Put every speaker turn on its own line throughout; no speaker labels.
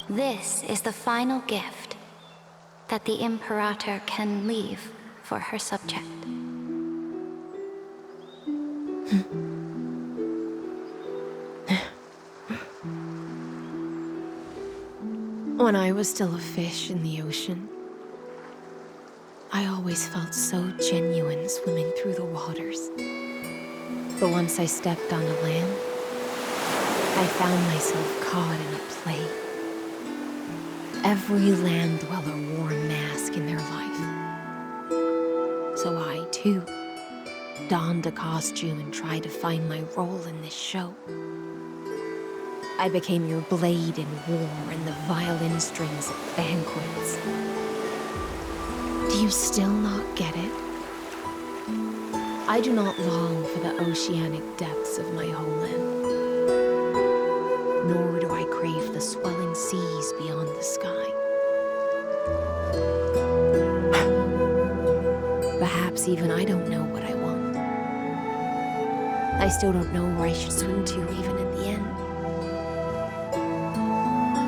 This is the final gift that the Imperator can leave for her subject.
When I was still a fish in the ocean, I always felt so genuine swimming through the waters. But once I stepped onto land, I found myself caught in a play. Every land dweller wore a mask in their life. So I, too, donned a costume and tried to find my role in this show. I became your blade in war and the violin strings at banquets. Do you still not get it? I do not long for the oceanic depths of my homeland. Nor do I crave the swelling seas beyond the sky. Perhaps even I don't know what I want. I still don't know where I should swim to even at the end.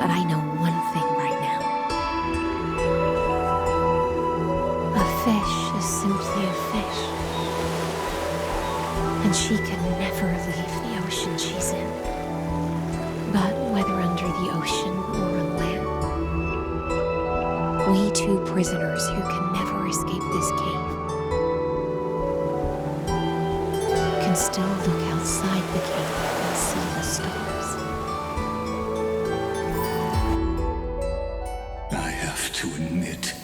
But I know one thing right now. A fish is simply a fish. And she can never leave the ocean she's in. But whether under the ocean or on land, we two prisoners who can never escape this cave can still look outside the cave and see the stars.
I have to admit,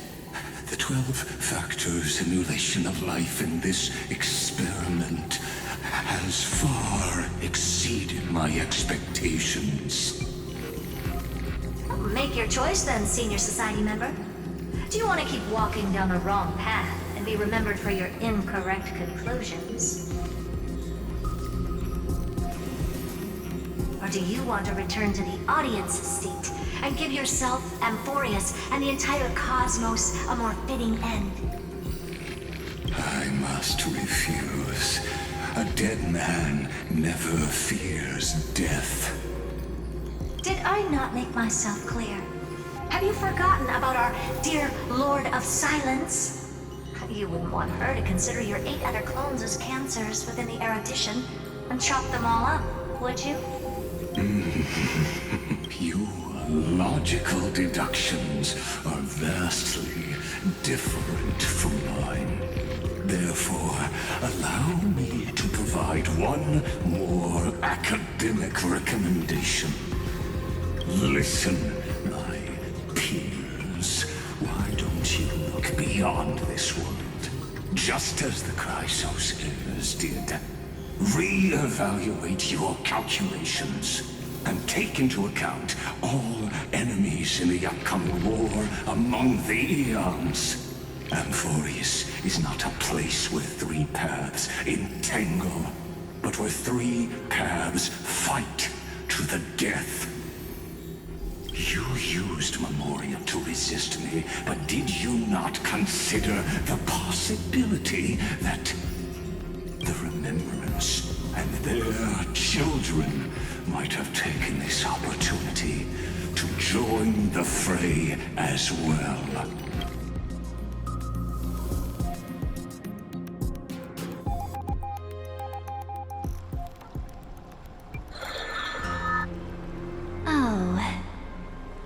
the 12-factor simulation of life in this experiment has far exceeded my expectations.
Make your choice then, Senior Society member. Do you want to keep walking down the wrong path and be remembered for your incorrect conclusions? Or do you want to return to the audience seat and give yourself, Amphorius, and the entire cosmos a more fitting end?
I must refuse. A dead man never fears death.
Did I not make myself clear? Have you forgotten about our dear Lord of Silence? You wouldn't want her to consider your 8 other clones as cancers within the erudition and chop them all up, would you?
Your logical deductions are vastly different from mine. Therefore, allow me to provide one more academic recommendation. Listen, my peers. Why don't you look beyond this world? Just as the Chrysospheres did. Re-evaluate your calculations and take into account all enemies in the upcoming war among the eons. Amphorius is not a place where 3 paths entangle, but where 3 paths fight to the death. You used Memoria to resist me, but did you not consider the possibility that the Remembrance and their children might have taken this opportunity to join the fray as well?
Oh,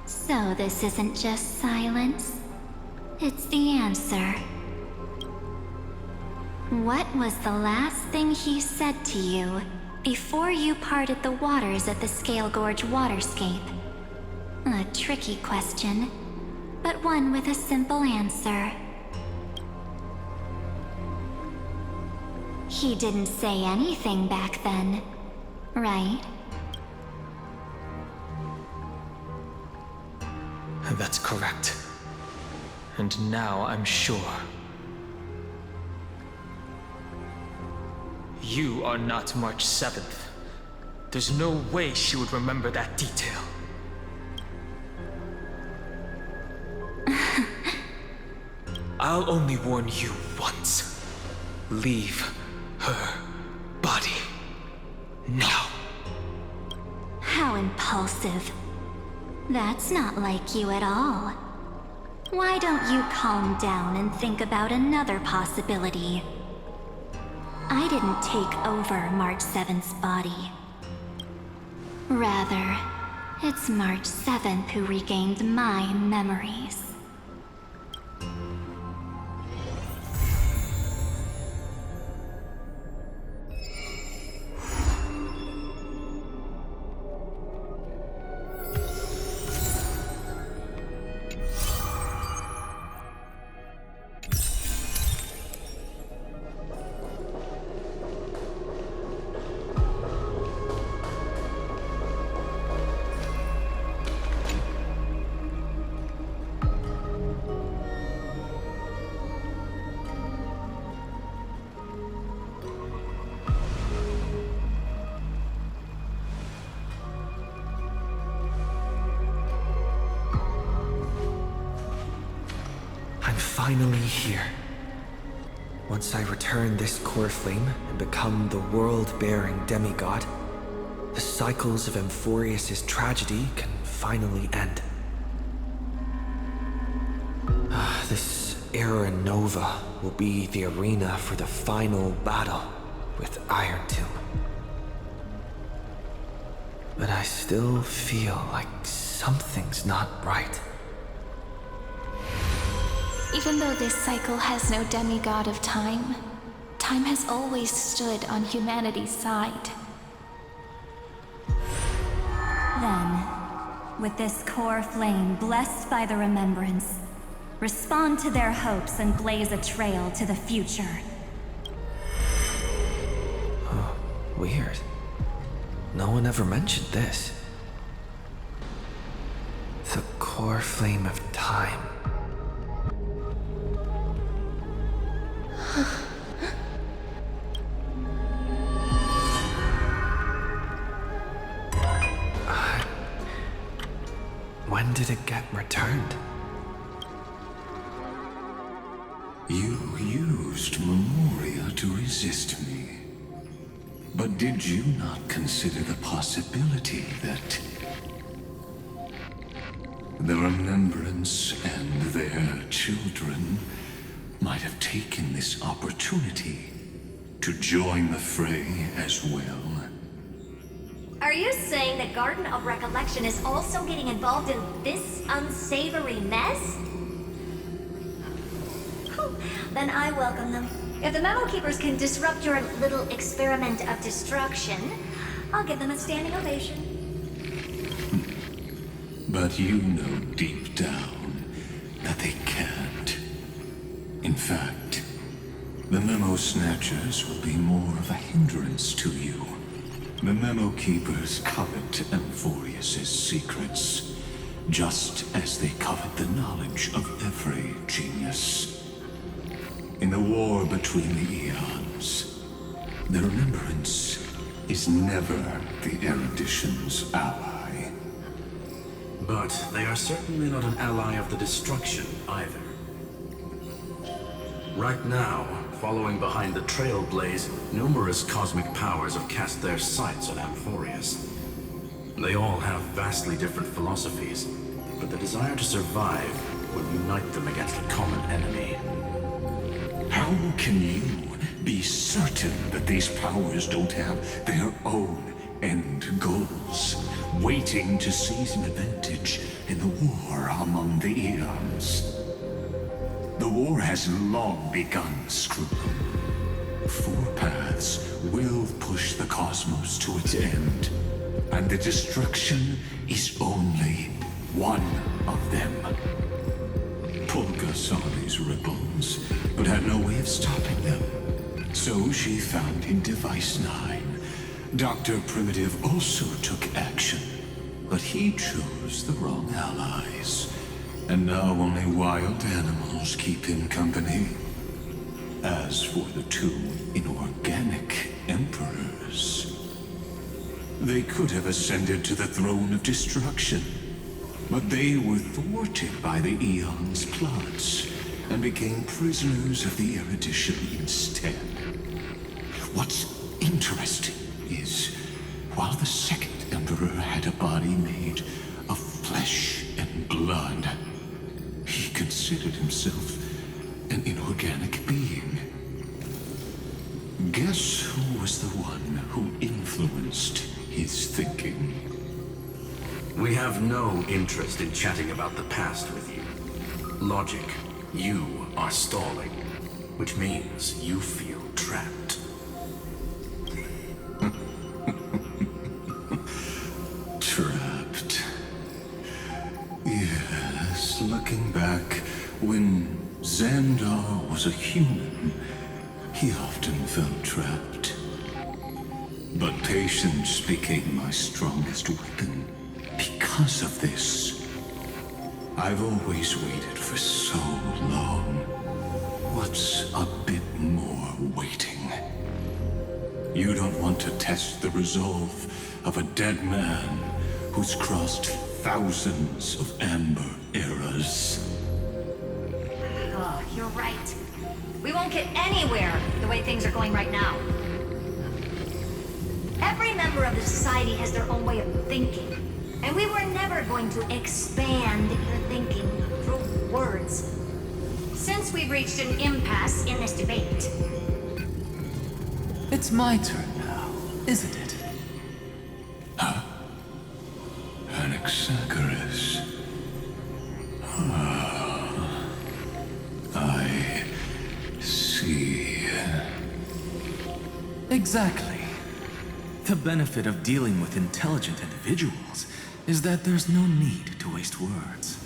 so this isn't just silence. It's the answer. What was the last thing he said to you before you parted the waters at the Scale Gorge waterscape? A tricky question, but one with a simple answer. He didn't say anything back then, right?
That's correct. And now I'm sure. You are not March 7th. There's no way she would remember that detail. I'll only warn you once. Leave her body now.
How impulsive. That's not like you at all. Why don't you calm down and think about another possibility? I didn't take over March 7th's body. Rather, it's March 7th who regained my memories.
Finally here. Once I return this core flame and become the world-bearing demigod, the cycles of Amphorius' tragedy can finally end. This Era Nova will be the arena for the final battle with Iron Tomb. But I still feel like something's not right.
Even though this cycle has no demigod of time, time has always stood on humanity's side.
Then, with this core flame blessed by the remembrance, respond to their hopes and blaze a trail to the future.
Oh, weird. No one ever mentioned this. The core flame of time. When did it get returned?
You used Memoria to resist me. But did you not consider the possibility that the Remembrance and their children might have taken this opportunity to join the fray as well?
Are you saying the Garden of Recollection is also getting involved in this unsavory mess? Then I welcome them. If the Memo Keepers can disrupt your little experiment of destruction, I'll give them a standing ovation.
But you know deep down that they can't. In fact, the Memo Snatchers will be more of a hindrance to you. The Memo Keepers covet Amphorius' secrets, just as they covet the knowledge of every genius. In the war between the eons, the Remembrance is never the erudition's ally.
But they are certainly not an ally of the destruction either. Right now, following behind the Trailblaze, numerous cosmic powers have cast their sights on Amphorius. They all have vastly different philosophies, but the desire to survive would unite them against a common enemy.
How can you be certain that these powers don't have their own end goals, waiting to seize an advantage in the war among the eons? The war has long begun, Scruple. 4 paths will push the cosmos to its end, and the destruction is only one of them. Polka saw these ripples, but had no way of stopping them. So she found in Device 9. Dr. Primitive also took action, but he chose the wrong allies. And now only wild animals keep him company. As for the 2 inorganic emperors, they could have ascended to the throne of destruction, but they were thwarted by the Eon's plots and became prisoners of the erudition instead. What's interesting is, while the second emperor had a body made of flesh and blood. He considered himself an inorganic being. Guess who was the one who influenced his thinking?
We have no interest in chatting about the past with you. Logic, you are stalling, which means you feel trapped.
Trapped. Yes, looking back, when Xandar was a human, he often felt trapped. But patience became my strongest weapon because of this. I've always waited for so long. What's a bit more waiting? You don't want to test the resolve of a dead man who's crossed thousands of amber eras.
Oh, you're right. We won't get anywhere the way things are going right now. Every member of the society has their own way of thinking, and we were never going to expand your thinking through words. Since we've reached an impasse in this debate,
It's my turn now, isn't it?
Anaxagoras. I see.
Exactly. The benefit of dealing with intelligent individuals is that there's no need to waste words.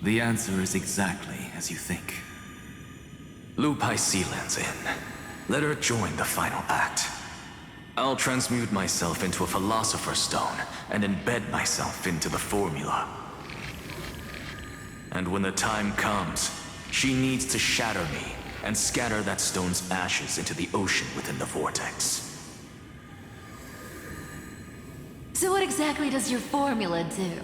The answer is exactly as you think.
Lupai Sealand's in. Let her join the final act. I'll transmute myself into a Philosopher's Stone and embed myself into the formula. And when the time comes, she needs to shatter me and scatter that stone's ashes into the ocean within the vortex.
So what exactly does your formula do?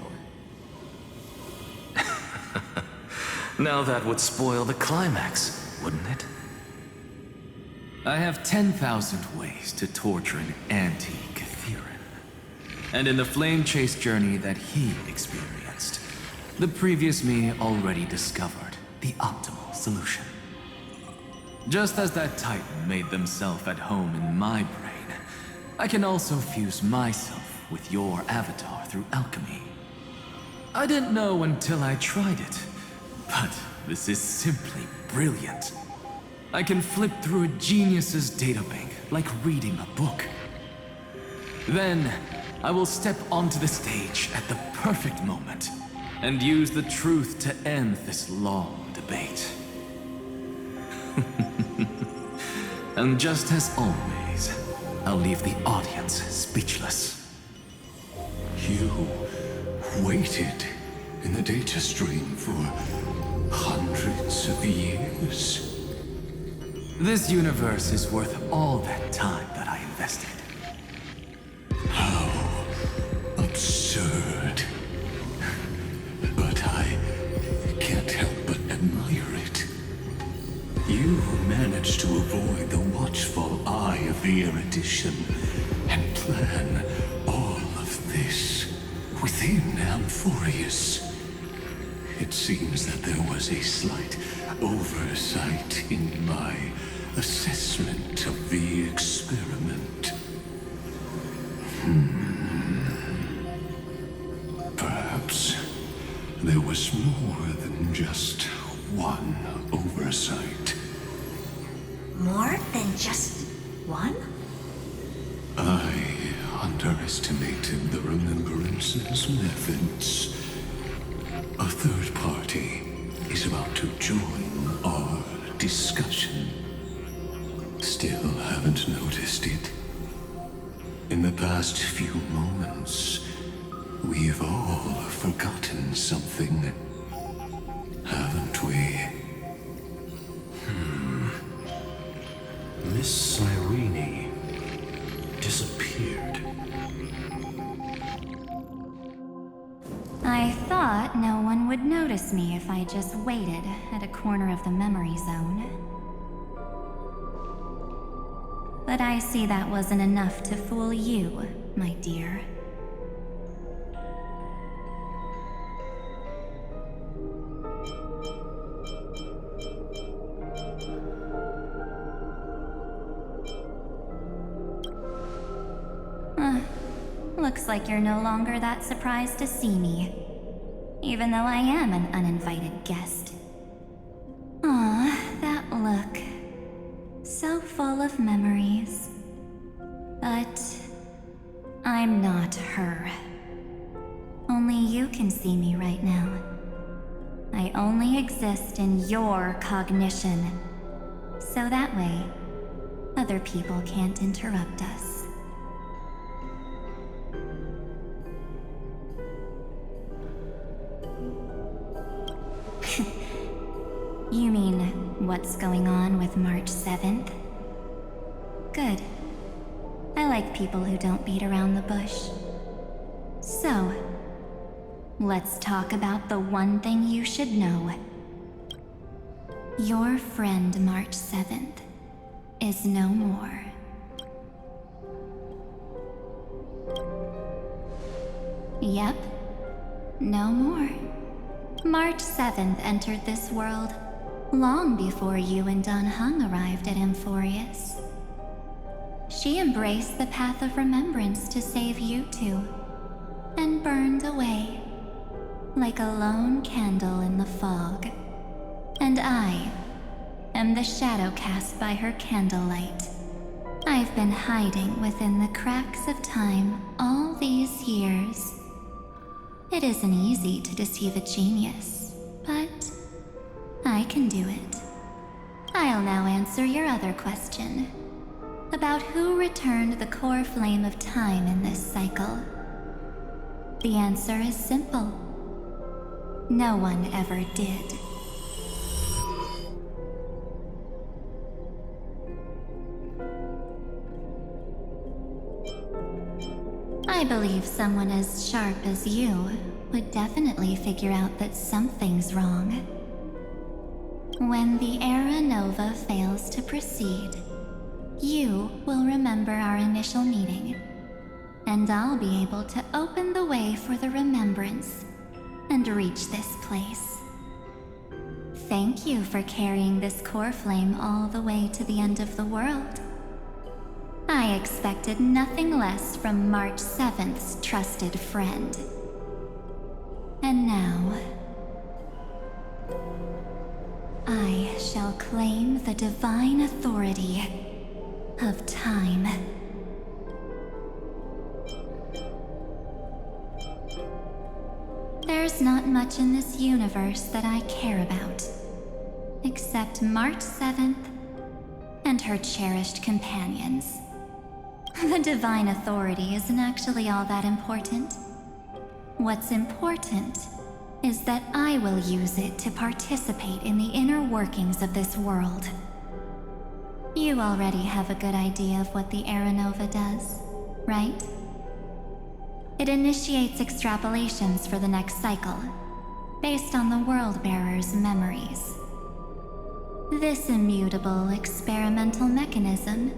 Now that would spoil the climax, wouldn't it?
I have 10,000 ways to torture an anti-Catheran. And in the flame chase journey that he experienced, the previous me already discovered the optimal solution. Just as that Titan made themselves at home in my brain, I can also fuse myself with your avatar through alchemy. I didn't know until I tried it, but this is simply brilliant. I can flip through a genius's databank like reading a book. Then, I will step onto the stage at the perfect moment and use the truth to end this long debate. And just as always, I'll leave the audience speechless.
You waited in the data stream for hundreds of years.
This universe is worth all that time that I invested.
How absurd. But I can't help but admire it. You managed to avoid the watchful eye of the erudition and plan all of this within Amphorius. It seems that there was a slight oversight in my assessment of the experiment. Perhaps there was more than just one oversight.
more than just one?
I underestimated the Remembrance's methods. A third party is about to join our discussion. Still haven't noticed it. In the past few moments, we've all forgotten something, haven't we?
Miss Cyrene disappeared.
I thought no one would notice me if I just waited at a corner of the memory zone. But I see that wasn't enough to fool you, my dear. Looks like you're no longer that surprised to see me, even though I am an uninvited guest. Aw, that look. So full of memories. But I'm not her. Only you can see me right now. I only exist in your cognition. So that way, other people can't interrupt us. You mean, what's going on with March 7th? Good. I like people who don't beat around the bush. So, let's talk about the one thing you should know. Your friend March 7th is no more. Yep, no more. March 7th entered this world long before you and Dan Heng arrived at Amphorius. She embraced the path of remembrance to save you two, and burned away like a lone candle in the fog. And I am the shadow cast by her candlelight. I've been hiding within the cracks of time all these years. It isn't easy to deceive a genius, but I can do it. I'll now answer your other question about who returned the core flame of time in this cycle. The answer is simple. No one ever did. I believe someone as sharp as you would definitely figure out that something's wrong. When the Era Nova fails to proceed, you will remember our initial meeting, and I'll be able to open the way for the remembrance and reach this place. Thank you for carrying this core flame all the way to the end of the world. I expected nothing less from March 7th's trusted friend. And now, I shall claim the divine authority of time. There's not much in this universe that I care about, except March 7th and her cherished companions. The divine authority isn't actually all that important. What's important is that I will use it to participate in the inner workings of this world. You already have a good idea of what the Era Nova does, right? It initiates extrapolations for the next cycle, based on the World-Bearer's memories. This immutable experimental mechanism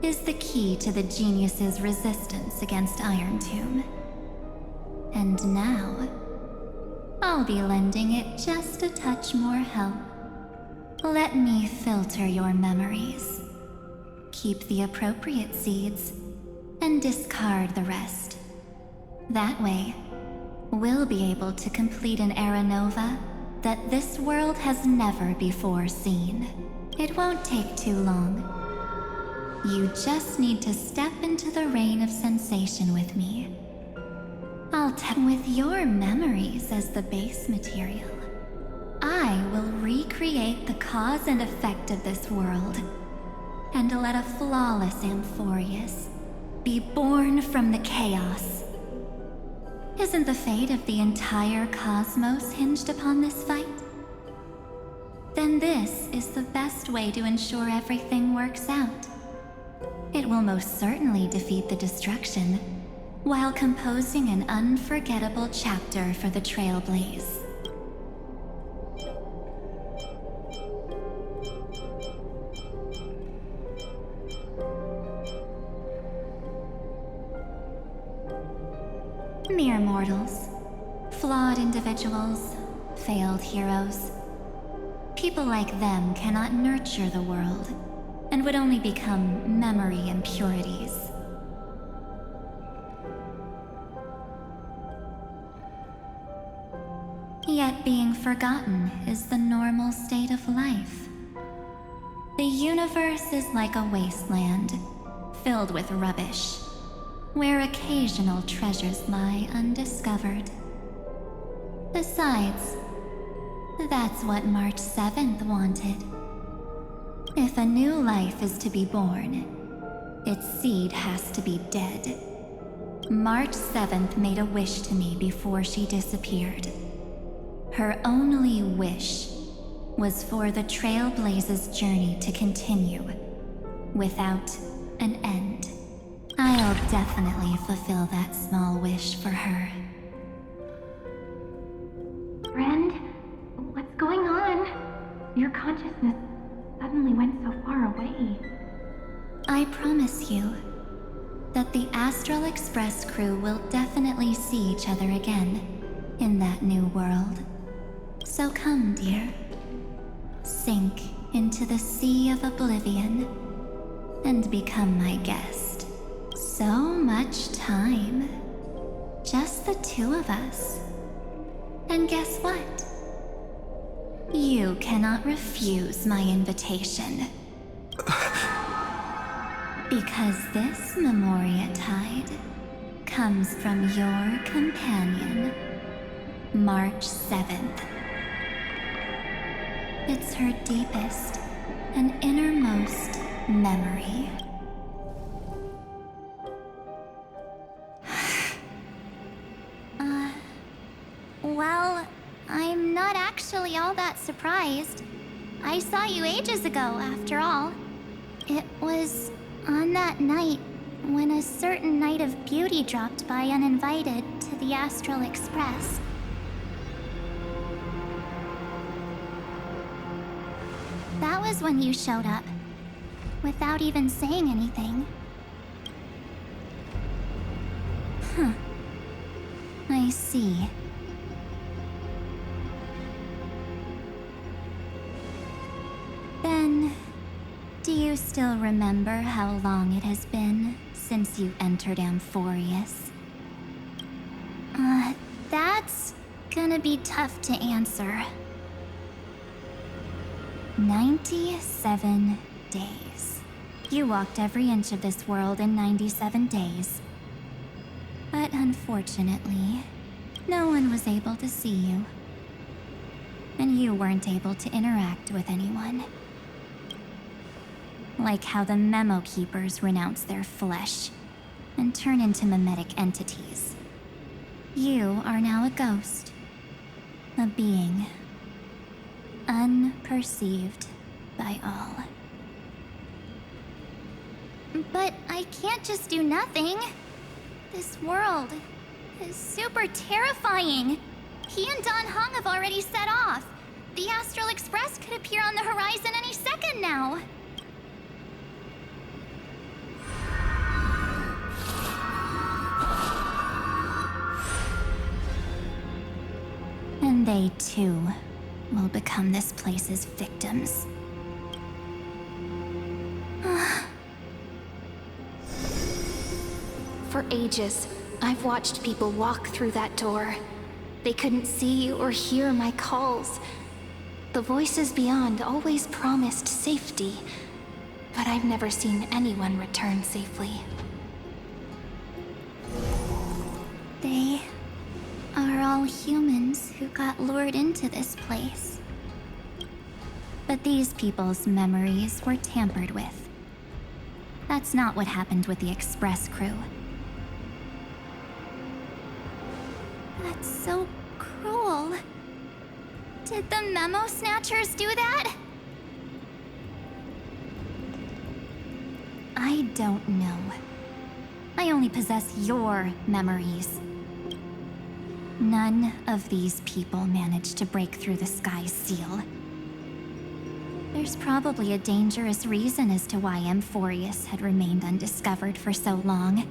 is the key to the genius's resistance against Iron Tomb. And now, I'll be lending it just a touch more help. Let me filter your memories. Keep the appropriate seeds, and discard the rest. That way, we'll be able to complete an Era Nova that this world has never before seen. It won't take too long. You just need to step into the rain of sensation with me. I'll with your memories as the base material. I will recreate the cause and effect of this world, and let a flawless Amphorius be born from the chaos. Isn't the fate of the entire cosmos hinged upon this fight? Then this is the best way to ensure everything works out. It will most certainly defeat the destruction, while composing an unforgettable chapter for the Trailblaze. Mere mortals, flawed individuals, failed heroes. People like them cannot nurture the world, and would only become memory impurities. Yet being forgotten is the normal state of life. The universe is like a wasteland, filled with rubbish, where occasional treasures lie undiscovered. Besides, that's what March 7th wanted. If a new life is to be born, its seed has to be dead. March 7th made a wish to me before she disappeared. Her only wish was for the Trailblaze's journey to continue, without an end. I'll definitely fulfill that small wish for her.
Friend, what's going on? Your consciousness suddenly went so far away.
I promise you that the Astral Express crew will definitely see each other again in that new world. So come, dear. Sink into the sea of oblivion and become my guest. So much time. Just the two of us. And guess what? You cannot refuse my invitation. Because this Memoria Tide comes from your companion, March 7th. It's her deepest and innermost memory. Well, I'm not actually all that surprised. I saw you ages ago, after all. It was on that night when a certain Knight of Beauty dropped by uninvited to the Astral Express. That was when you showed up, without even saying anything. Huh. I see. Then, do you still remember how long it has been since you entered Amphorius? That's gonna be tough to answer. 97 days. You walked every inch of this world in 97 days. But unfortunately, no one was able to see you. And you weren't able to interact with anyone. Like how the Memo Keepers renounce their flesh and turn into mimetic entities. You are now a ghost. A being. Unperceived by all. But I can't just do nothing. This world is super terrifying. He and Don Hung have already set off. The Astral Express could appear on the horizon any second now. And they too will become this place's victims.
For ages, I've watched people walk through that door. They couldn't see or hear my calls. The voices beyond always promised safety, but I've never seen anyone return safely.
They are all humans who got lured into this place. But these people's memories were tampered with. That's not what happened with the Express crew. That's so cruel. Did the Memo Snatchers do that? I don't know. I only possess your memories. None of these people managed to break through the sky's seal. There's probably a dangerous reason as to why Amphorius had remained undiscovered for so long.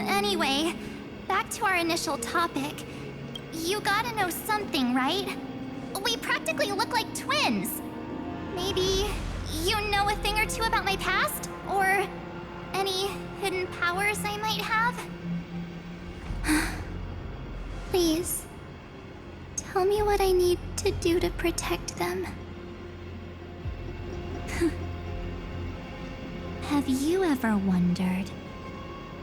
Anyway, back to our initial topic. You gotta know something, right? We practically look like twins. Maybe you know a thing or two about my past? Or any hidden powers I might have? Tell me what I need to do to protect them. Have you ever wondered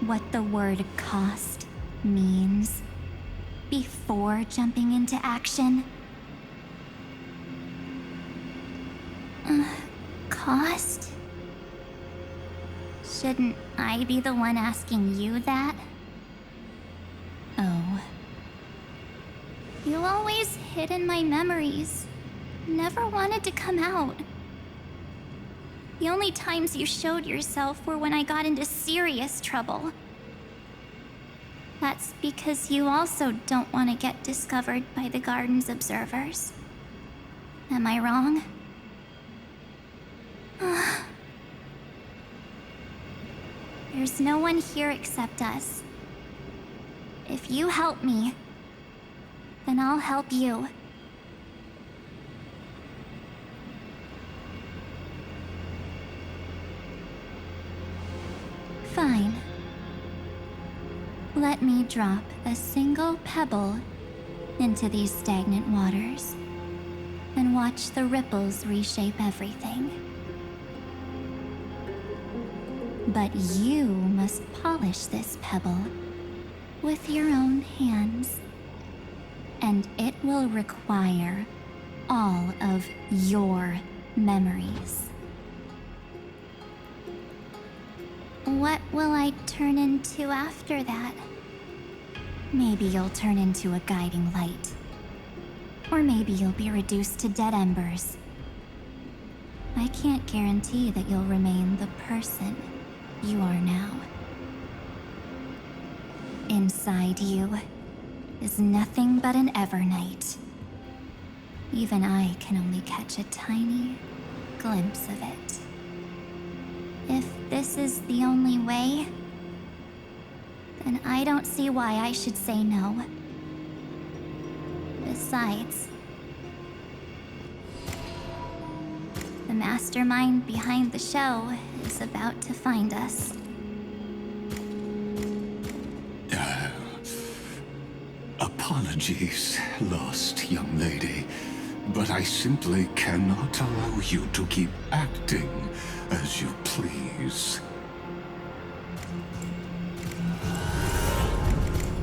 what the word cost means before jumping into action? Cost? Shouldn't I be the one asking you that? Oh. You always hid in my memories. Never wanted to come out. The only times you showed yourself were when I got into serious trouble. That's because you also don't want to get discovered by the garden's observers. Am I wrong? There's no one here except us. If you help me, then I'll help you. Fine. Let me drop a single pebble into these stagnant waters and watch the ripples reshape everything. But you must polish this pebble with your own hands, and it will require all of your memories. What will I turn into after that? Maybe you'll turn into a guiding light. Or maybe you'll be reduced to dead embers. I can't guarantee that you'll remain the person you are now. Inside you is nothing but an Evernight. Even I can only catch a tiny glimpse of it. If this is the only way, then I don't see why I should say no. Besides, the mastermind behind the show is about to find us.
Apologies, lost young lady, but I simply cannot allow you to keep acting as you please.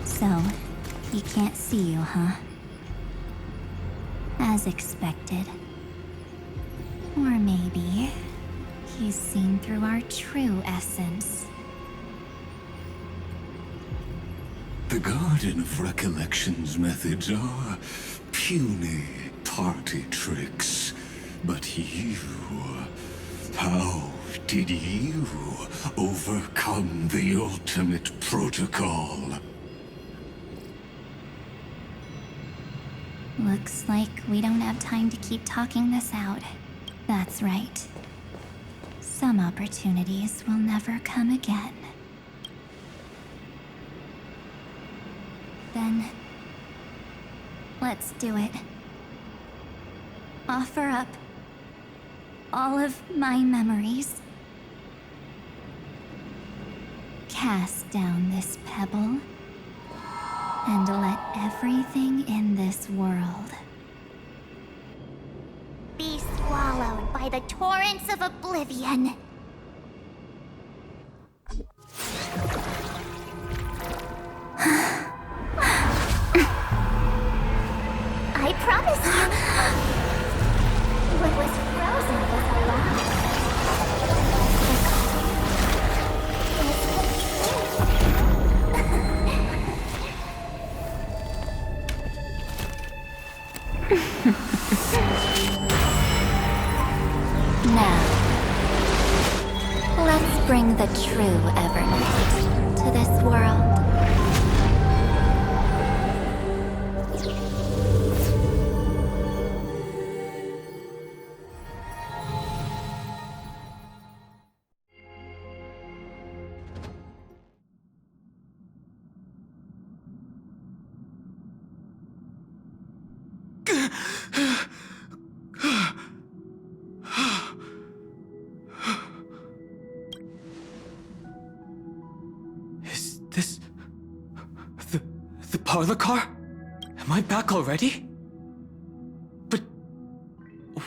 So, he can't see you, huh? As expected. Or maybe he's seen through our true essence.
The Garden of Recollection's methods are puny party tricks. But you... how did you overcome the ultimate protocol?
Looks like we don't have time to keep talking this out. That's right. Some opportunities will never come again. Then, let's do it. Offer up all of my memories. Cast down this pebble, and let everything in this world be swallowed by the torrents of oblivion. I promise you, what was frozen was alive. Now, let's bring the true Evernight to this world.
Is this... the parlor car? Am I back already?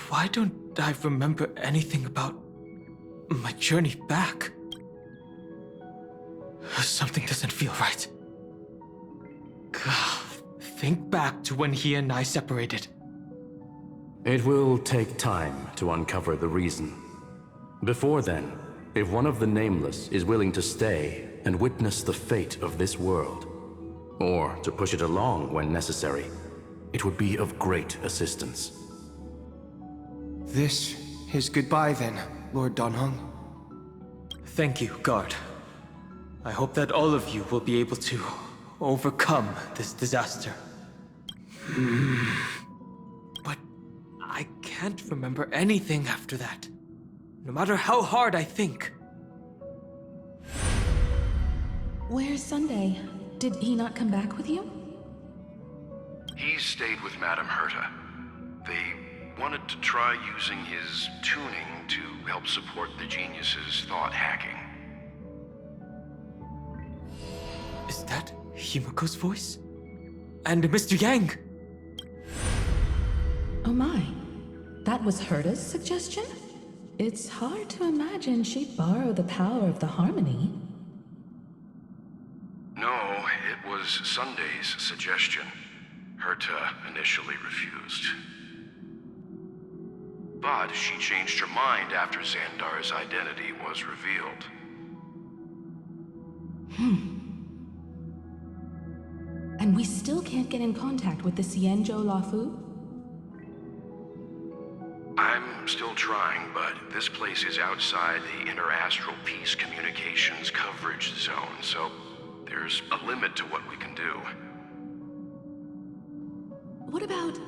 Why don't I remember anything about my journey back? Something doesn't feel right. Think back to when he and I separated.
It will take time to uncover the reason. Before then, if one of the Nameless is willing to stay and witness the fate of this world, or to push it along when necessary, it would be of great assistance.
This is goodbye then, Lord Donhong. Thank you, Guard. I hope that all of you will be able to overcome this disaster. But I can't remember anything after that, no matter how hard I think.
Where's Sunday? Did he not come back with you?
He stayed with Madame Herta. They wanted to try using his tuning to help support the genius's thought hacking.
Is that Himiko's voice? And Mr. Yang?
Oh my. That was Herta's suggestion? It's hard to imagine she'd borrow the power of the harmony.
No, it was Sunday's suggestion. Herta initially refused. But she changed her mind after Xandar's identity was revealed.
And we still can't get in contact with the Xianzhou Lafu?
I'm still trying, but this place is outside the Inter-Astral Peace Communications coverage zone, so there's a limit to what we can do.
What about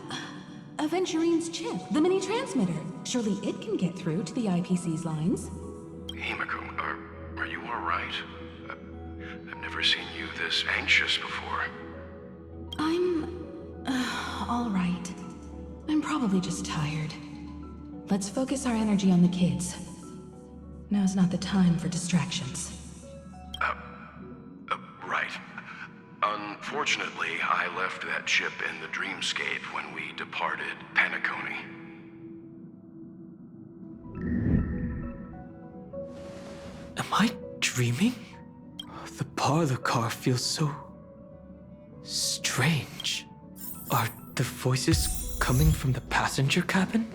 Aventurine's chip, the mini-transmitter? Surely it can get through to the IPC's lines.
Himiko, are you alright? I've never seen you this anxious before.
I'm... all right. I'm probably just tired. Let's focus our energy on the kids. Now's not the time for distractions.
Right. Unfortunately, I left that chip in the dreamscape when we departed Penacony.
Am I dreaming? The parlor car feels so... strange. Are the voices coming from the passenger cabin?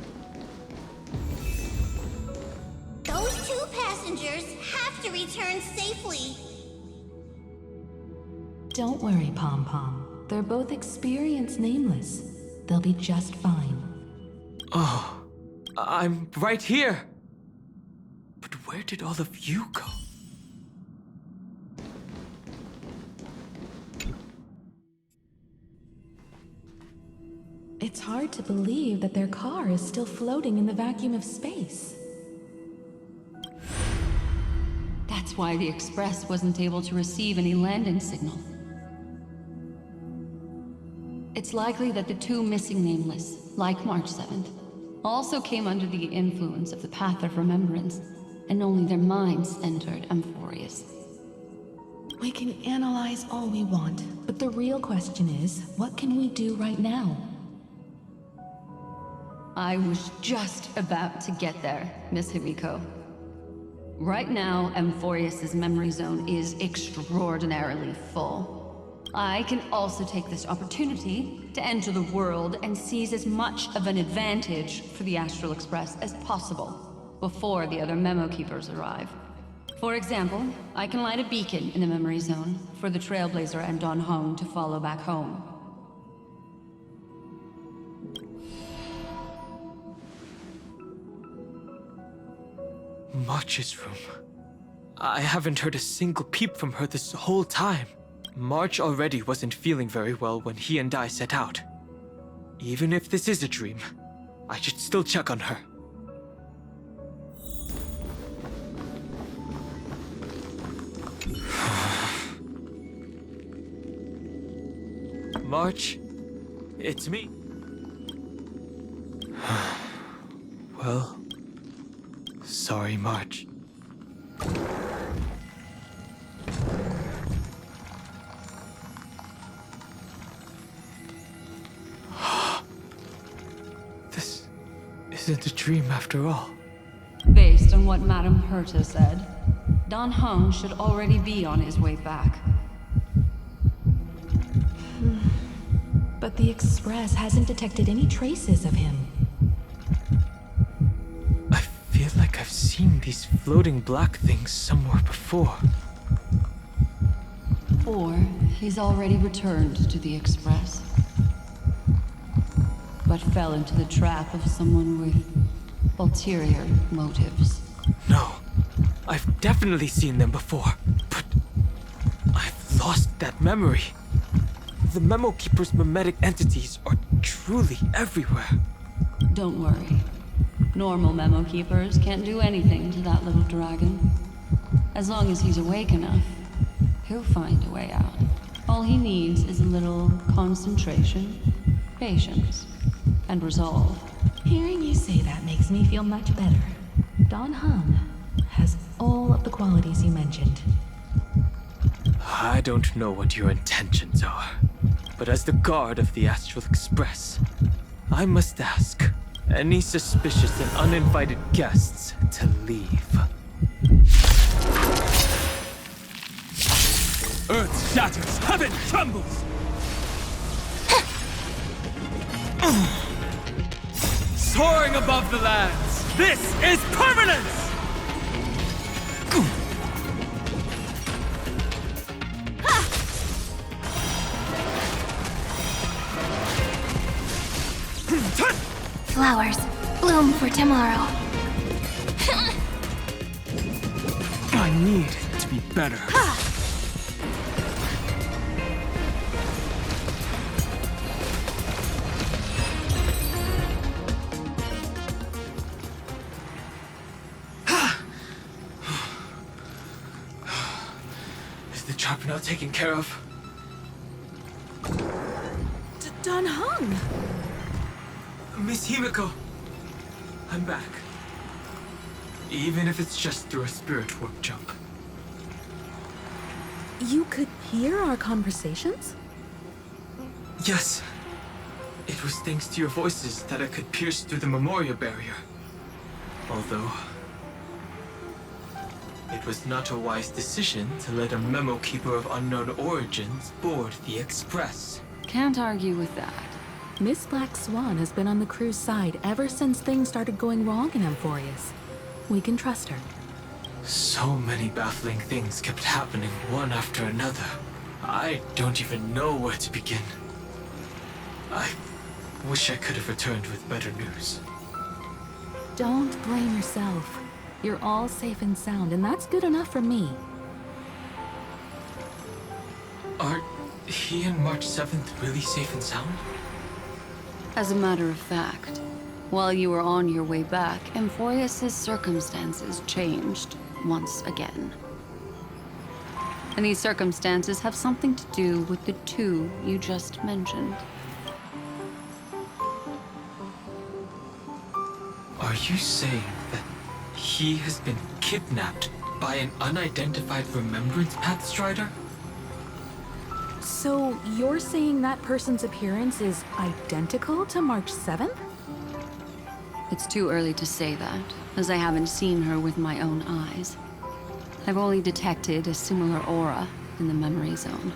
Those two passengers have to return safely.
Don't worry, Pom Pom. They're both experienced Nameless. They'll be just fine.
Oh, I'm right here. But where did all of you go?
It's hard to believe that their car is still floating in the vacuum of space.
That's why the Express wasn't able to receive any landing signal. It's likely that the two missing Nameless, like March 7th, also came under the influence of the Path of Remembrance, and only their minds entered Amphorius.
We can analyze all we want, but the real question is, what can we do right now?
I was just about to get there, Miss Himiko. Right now, Amphorius's memory zone is extraordinarily full. I can also take this opportunity to enter the world and seize as much of an advantage for the Astral Express as possible before the other memo keepers arrive. For example, I can light a beacon in the memory zone for the Trailblazer and Don Hong to follow back home.
March's room. I haven't heard a single peep from her this whole time. March already wasn't feeling very well when he and I set out. Even if this is a dream, I should still check on her. March, it's me. Well, sorry, March. This is isn't a dream after all.
Based on what Madame Herta said, Dan Heng should already be on his way back.
But the Express hasn't detected any traces of him.
I feel like I've seen these floating black things somewhere before.
Or he's already returned to the Express, but fell into the trap of someone with ulterior motives.
No, I've definitely seen them before, but I've lost that memory. The Memo Keeper's mimetic entities are truly everywhere.
Don't worry. Normal Memo Keepers can't do anything to that little dragon. As long as he's awake enough, he'll find a way out. All he needs is a little concentration, patience, and resolve.
Hearing you say that makes me feel much better. Dan Heng has all of the qualities you mentioned.
I don't know what your intentions are, but as the guard of the Astral Express, I must ask any suspicious and uninvited guests to leave. Earth shatters, heaven trembles! Soaring above the lands, this is permanence!
Flowers, bloom for tomorrow.
I need to be better. Is the trap now taken care of?
Dan Heng!
Miss Himiko, I'm back. Even if it's just through a spirit warp jump.
You could hear our conversations?
Yes. It was thanks to your voices that I could pierce through the Memoria barrier. Although, it was not a wise decision to let a Memo Keeper of unknown origins board the Express.
Can't argue with that.
Miss Black Swan has been on the crew's side ever since things started going wrong in Amphorius. We can trust her.
So many baffling things kept happening one after another. I don't even know where to begin. I wish I could have returned with better news.
Don't blame yourself. You're all safe and sound, and that's good enough for me.
Are he and March 7th really safe and sound?
As a matter of fact, while you were on your way back, Amphorius' circumstances changed once again. And these circumstances have something to do with the two you just mentioned.
Are you saying that he has been kidnapped by an unidentified Remembrance Path Strider?
So you're saying that person's appearance is identical to March 7th?
It's too early to say that, as I haven't seen her with my own eyes. I've only detected a similar aura in the memory zone.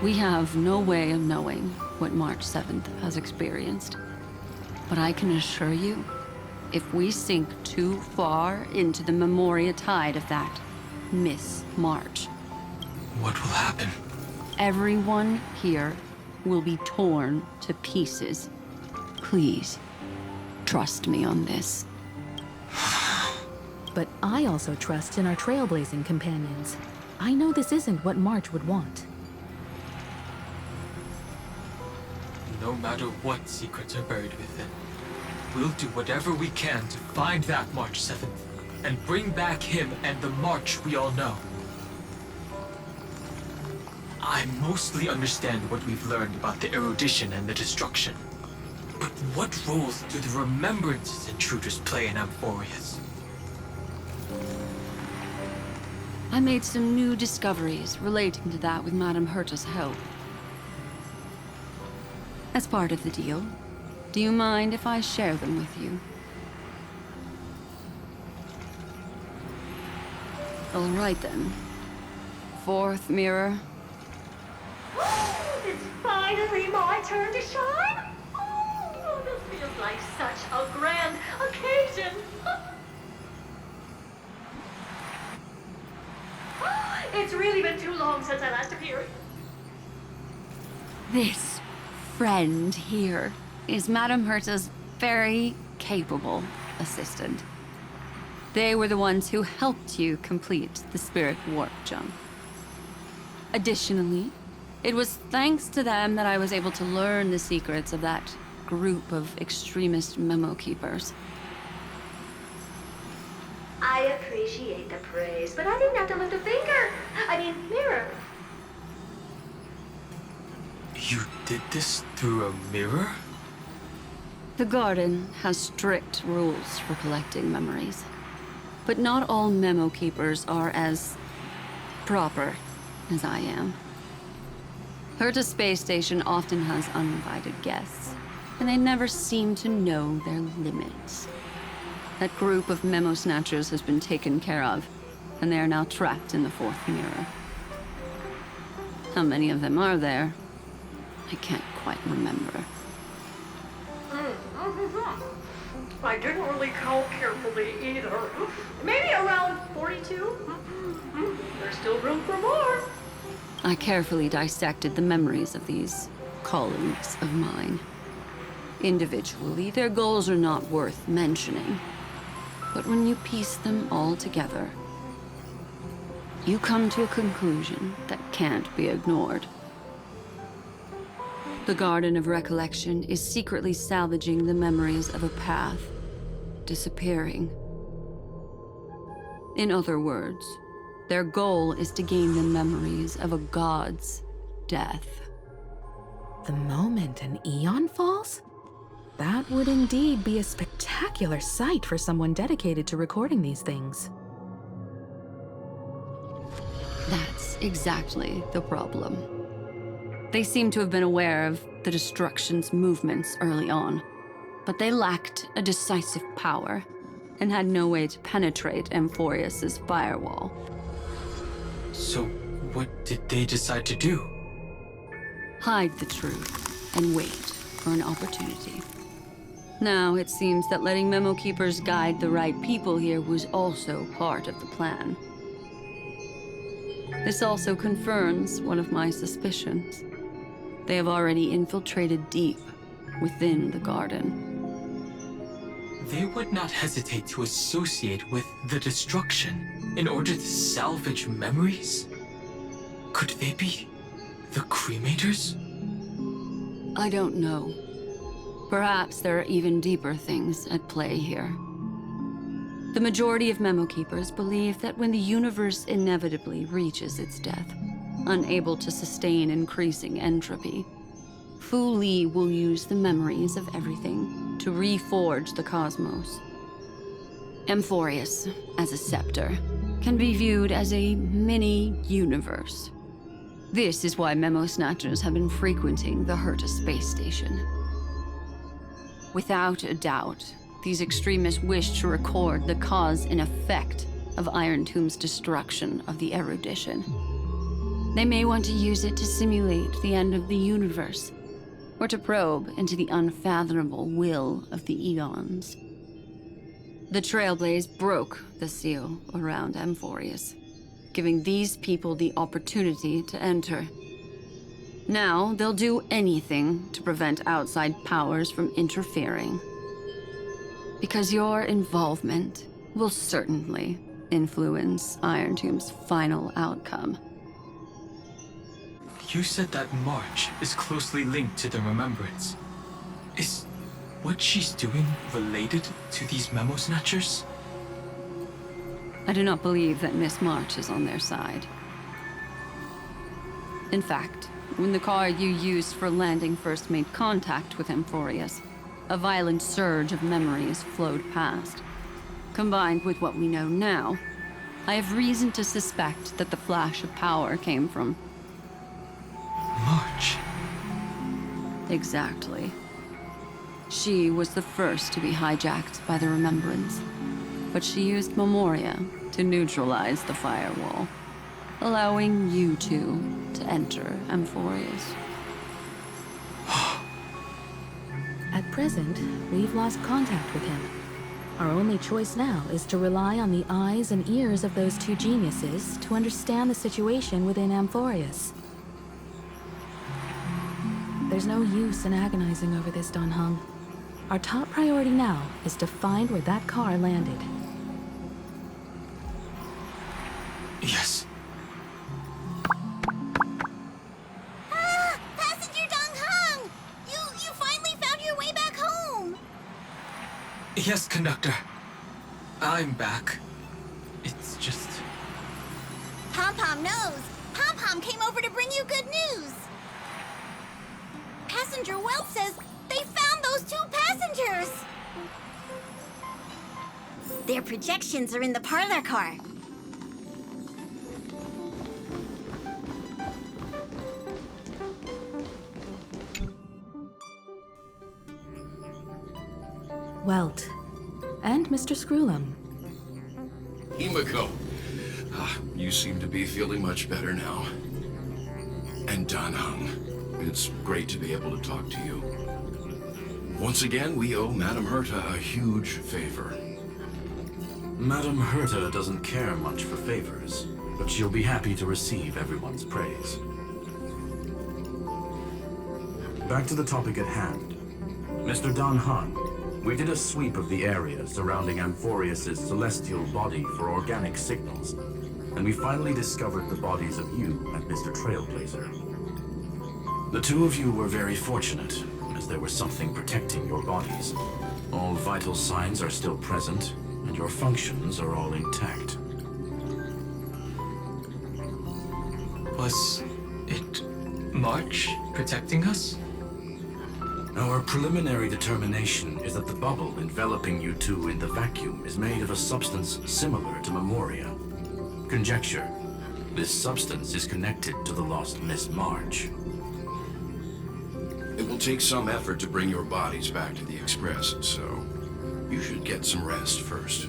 We have no way of knowing what March 7th has experienced. But I can assure you, if we sink too far into the Memoria tide of that Miss March,
what will happen?
Everyone here will be torn to pieces. Please, trust me on this.
But I also trust in our trailblazing companions. I know this isn't what March would want.
No matter what secrets are buried within, we'll do whatever we can to find that March 7th and bring back him and the March we all know. I mostly understand what we've learned about the erudition and the destruction. But what roles do the remembrances intruders play in Amphorius?
I made some new discoveries relating to that with Madame Herta's help. As part of the deal, Do you mind if I share them with you? All right then. Fourth mirror.
It's finally my turn to shine! Oh, this feels like such a grand occasion! It's really been too long since I last appeared.
This friend here is Madame Herta's very capable assistant. They were the ones who helped you complete the spirit warp jump. Additionally, it was thanks to them that I was able to learn the secrets of that group of extremist memo keepers.
I appreciate the praise, but I didn't have to lift a finger. I mean, mirror.
You did this through a mirror?
The garden has strict rules for collecting memories. But not all memo keepers are as proper as I am. Herta Space Station often has uninvited guests, and they never seem to know their limits. That group of memo snatchers has been taken care of, and they are now trapped in the fourth mirror. How many of them are there? I can't quite remember.
I didn't really count carefully either. Maybe around 42? There's still room for more.
I carefully dissected the memories of these colleagues of mine. Individually, their goals are not worth mentioning. But when you piece them all together, you come to a conclusion that can't be ignored. The Garden of Recollection is secretly salvaging the memories of a path disappearing. In other words, their goal is to gain the memories of a god's death.
The moment an eon falls? That would indeed be a spectacular sight for someone dedicated to recording these things.
That's exactly the problem. They seem to have been aware of the Destruction's movements early on, but they lacked a decisive power and had no way to penetrate Amphorius's firewall.
So, what did they decide to do?
Hide the truth and wait for an opportunity. Now, it seems that letting memo keepers guide the right people here was also part of the plan. This also confirms one of my suspicions. They have already infiltrated deep within the garden.
They would not hesitate to associate with the Destruction in order to salvage memories? Could they be the Cremators?
I don't know. Perhaps there are even deeper things at play here. The majority of memo keepers believe that when the universe inevitably reaches its death, unable to sustain increasing entropy, Fu Li will use the memories of everything to reforge the cosmos. Amphorius, as a scepter, can be viewed as a mini-universe. This is why memo snatchers have been frequenting the Herta space station. Without a doubt, these extremists wish to record the cause and effect of Iron Tomb's destruction of the erudition. They may want to use it to simulate the end of the universe, or to probe into the unfathomable will of the eons. The Trailblaze broke the seal around Amphorius, giving these people the opportunity to enter. Now, they'll do anything to prevent outside powers from interfering. Because your involvement will certainly influence Iron Tomb's final outcome.
You said that March is closely linked to the Remembrance. Is what she's doing related to these memo snatchers?
I do not believe that Miss March is on their side. In fact, when the car you used for landing first made contact with Amphorius, a violent surge of memories flowed past. Combined with what we know now, I have reason to suspect that the flash of power came from
March.
Exactly. She was the first to be hijacked by the Remembrance, but she used Memoria to neutralize the firewall, allowing you two to enter Amphorius.
At present, we've lost contact with him. Our only choice now is to rely on the eyes and ears of those two geniuses to understand the situation within Amphorius. There's no use in agonizing over this, Don Hung. Our top priority now is to find where that car landed.
Yes.
Ah! Passenger Dong Hung! You finally found your way back home!
Yes, conductor. I'm back. It's just...
Pom-Pom knows. Pom-Pom came over to bring you good news. Passenger Welt says they found those two passengers. Their projections are in the parlor car.
Welt. And Mr. Screwlum.
Himiko. You seem to be feeling much better now. And Dan Hung. It's great to be able to talk to you. Once again, we owe Madame Herta a huge favor.
Madame Herta doesn't care much for favors, but she'll be happy to receive everyone's praise. Back to the topic at hand. Mr. Don Han, we did a sweep of the area surrounding Amphorius' celestial body for organic signals, and we finally discovered the bodies of you and Mr. Trailblazer. The two of you were very fortunate, as there was something protecting your bodies. All vital signs are still present, and your functions are all intact.
Was it March protecting us?
Our preliminary determination is that the bubble enveloping you two in the vacuum is made of a substance similar to Memoria. Conjecture. This substance is connected to the lost Miss March.
It will take some effort to bring your bodies back to the Express, so you should get some rest first.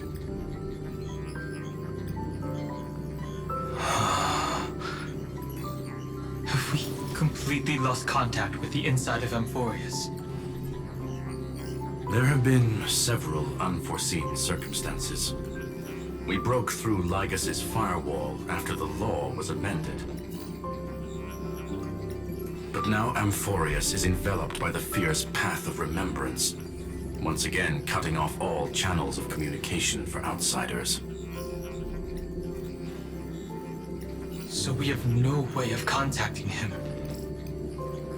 Have we completely lost contact with the inside of Amphorius?
There have been several unforeseen circumstances. We broke through Lygas's firewall after the law was amended. But now Amphorius is enveloped by the fierce path of remembrance, once again cutting off all channels of communication for outsiders.
So we have no way of contacting him.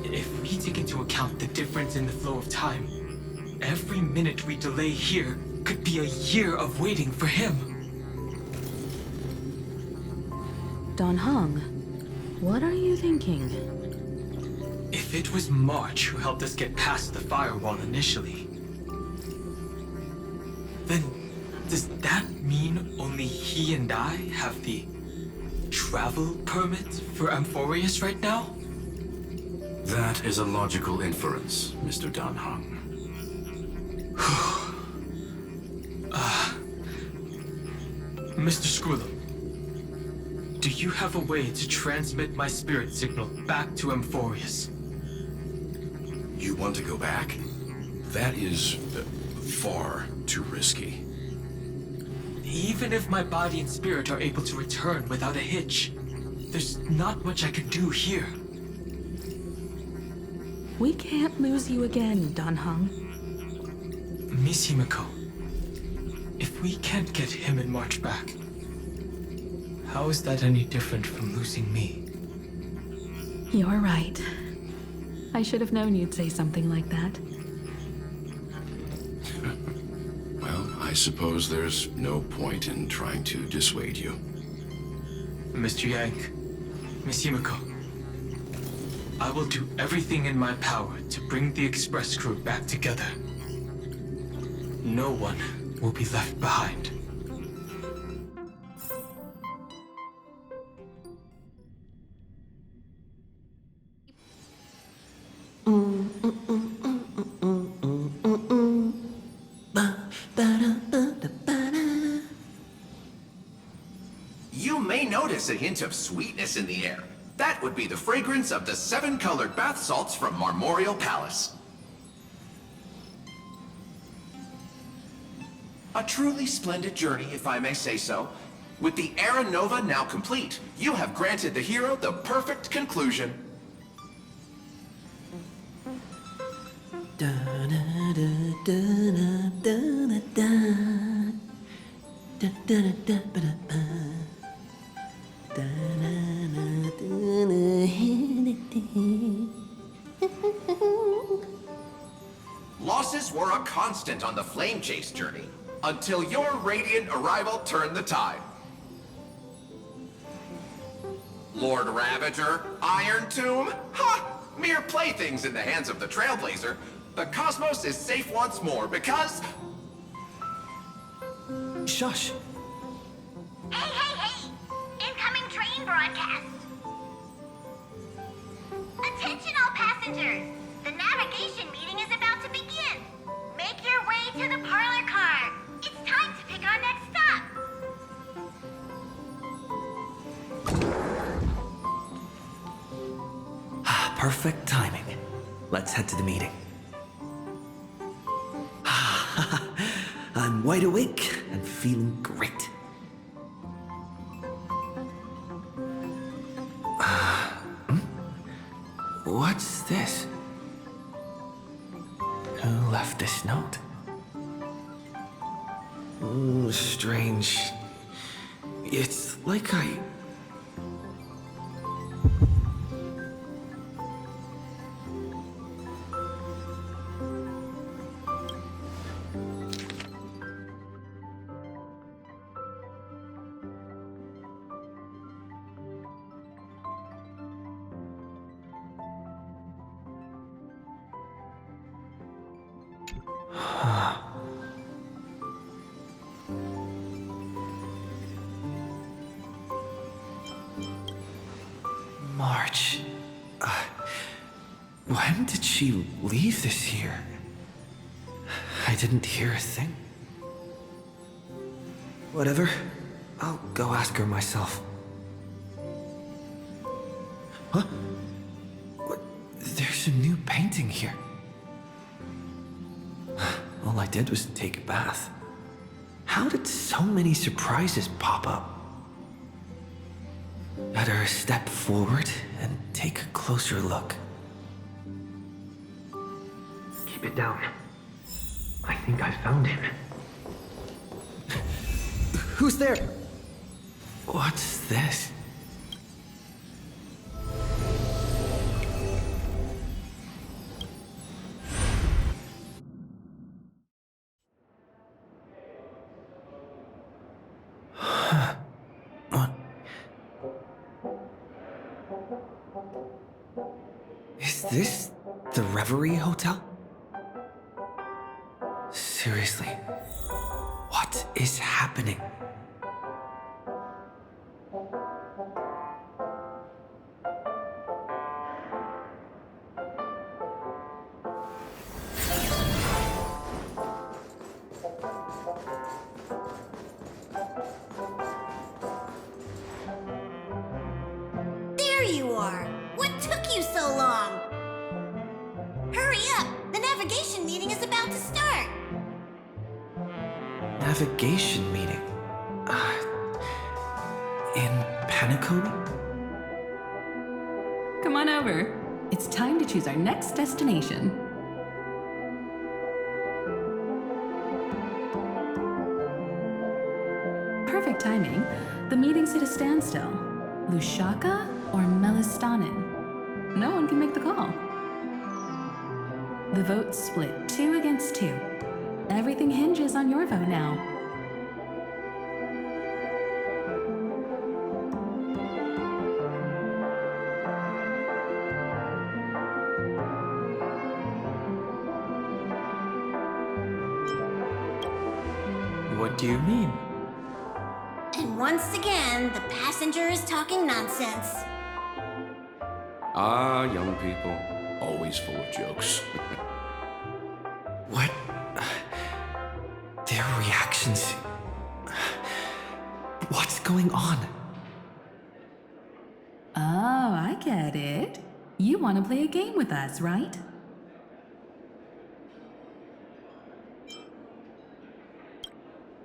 If we take into account the difference in the flow of time, every minute we delay here could be a year of waiting for him.
Don Hung, what are you thinking?
If it was March who helped us get past the firewall initially, then does that mean only he and I have the travel permit for Amphorius right now?
That is a logical inference, Mr. Don Hung.
Mr. Screwlum, do you have a way to transmit my spirit signal back to Amphorius?
You want to go back? That is far too risky.
Even if my body and spirit are able to return without a hitch, there's not much I can do here.
We can't lose you again, Don Hung.
Miss Himiko, if we can't get him and March back, how is that any different from losing me?
You're right. I should have known you'd say something like that.
Well, I suppose there's no point in trying to dissuade you.
Mr. Yank, Miss Himiko, I will do everything in my power to bring the Express crew back together. No one will be left behind.
notice a hint of sweetness in the air. That would be the fragrance of the 7-colored bath salts from Marmorial Palace. A truly splendid journey, if I may say so. With the Era Nova now complete, you have granted the hero the perfect conclusion. Losses were a constant on the Flame Chase journey, until your radiant arrival turned the tide. Lord Ravager, Iron Tomb, ha! Mere playthings in the hands of the Trailblazer. The cosmos is safe once more because...
Shush!
Hey, hey, hey! Incoming train broadcast! Attention all passengers! The navigation meeting is about to begin! Make your way to the parlor car! It's time to pick our next stop!
Perfect timing. Let's head to the meeting. I'm wide awake and feeling great. What's this? Who left this note? Oh, strange. It's like I... March. When did she leave this here? I didn't hear a thing. Whatever. I'll go ask her myself. Huh? What? There's a new painting here. All I did was take a bath. How did so many surprises pop up? Better step forward and take a closer look. Keep it down. I think I found him. Who's there? What's this? What? Is this the Reverie Hotel? Seriously, what is happening?
There you are! What took you so long? Hurry up! The navigation meeting is about to start!
Navigation meeting? In Panacomi?
Come on over. It's time to choose our next destination. Perfect timing. The meeting's at a standstill. Lushaka or Melistanin? No one can make the call. The vote's split 2 against 2. Everything hinges on your vote now.
What do you mean?
And once again, the passenger is talking nonsense.
Ah, young people, always full of jokes.
What? Their reactions... What's going on?
Oh, I get it. You want to play a game with us, right?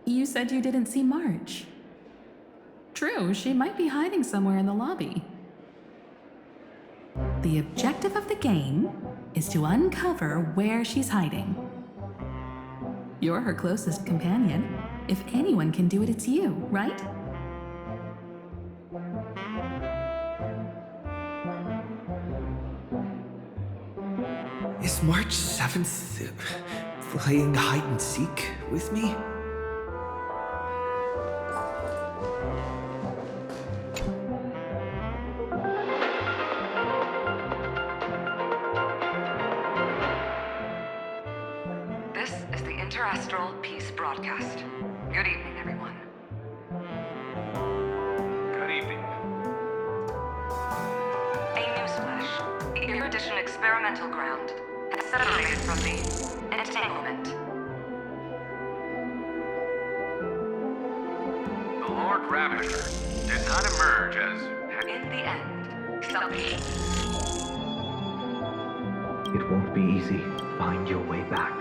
You said you didn't see March. True, she might be hiding somewhere in the lobby. The objective of the game is to uncover where she's hiding. You're her closest companion. If anyone can do it, it's you, right?
Is March 7th playing hide and seek with me?
This is the Interastral Peace Broadcast. Good evening, everyone.
Good evening.
A newsflash. The Erudition experimental ground has separated from the entanglement.
The Lord Ravager did not emerge as...
In the end, selfish.
It won't be easy. Find your way back.